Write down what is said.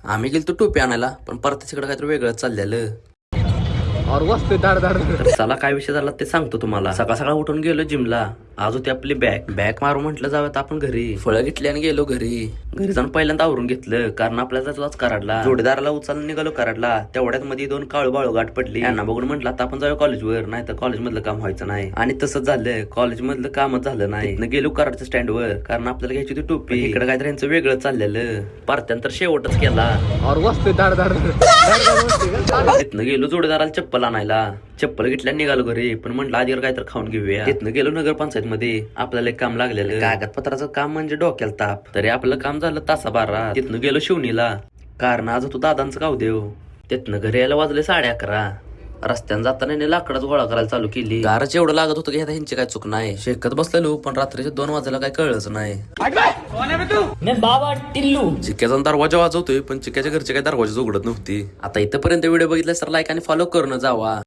आम्ही गेलो टोपी आणायला, पण परत तिकडे काहीतरी वेगळंच चाललेलं. और वस्ते धाड धाड तर चला काय विषय झाला ते सांगतो तुम्हाला. सकाळ सकाळ उठून गेलो जिमला. आज होती आपली बॅग मारू म्हटलं जाऊयात आपण घरी. फळं घेतली आणि गेलो घरी जाऊन पहिल्यांदा आवरून घेतलं, कारण आपल्याला जायचं कराडला. जोडीदाराला उचलून निघालो कराडला. तेवढ्यात मध्ये 2 काळू बाळू गाठ पडली. यांना बघून म्हटलं आता आपण जाऊया कॉलेजवर, नाही तर कॉलेज मधलं काम व्हायचं नाही. आणि तसंच झालं, कॉलेज मधलं कामच झालं नाही. गेलो कराडच्या स्टँडवर, कारण आपल्याला घ्यायची होती टोपी. इकडे काहीतरी यांचं वेगळं चाललेलं. परत्यानंतर शेवटच केला. और वस्ते धाड धाड तिथनं गेलो जोडीदाराला चप्पल आणायला. चप्पल घेतल्या निघालो घरी, पण म्हटलं आधी काहीतरी खाऊन घेऊया. तिथनं गेलो नगरपंचायत मध्ये. आपल्याला एक काम लागलेलं, कागदपत्राचं काम म्हणजे डोक्याला ताप. तरी आपलं काम झालं तासाभरात. तिथनं गेलो शिवणीला, कारण आज होतो दादांचं गावदेव. तिथनं घरी यायला वाजले 11:30. रस्त्यानं जाताना लाकडाच गोळा करायला चालू केली. गारच एवढं लागत होतं की आता ह्यांची काय चूक नाही. शेकत बसलेलो, पण रात्रीच्या 2 वाजायला काय कळलंच नाही. बाबा टिल्लू चिक्क्याचा दरवाजा वाजवतोय, पण चिक्क्याच्या घरचे काही दरवाजा उघडत नव्हती. आता इथपर्यंत व्हिडिओ बघितला तर लाईक आणि फॉलो करून जावा.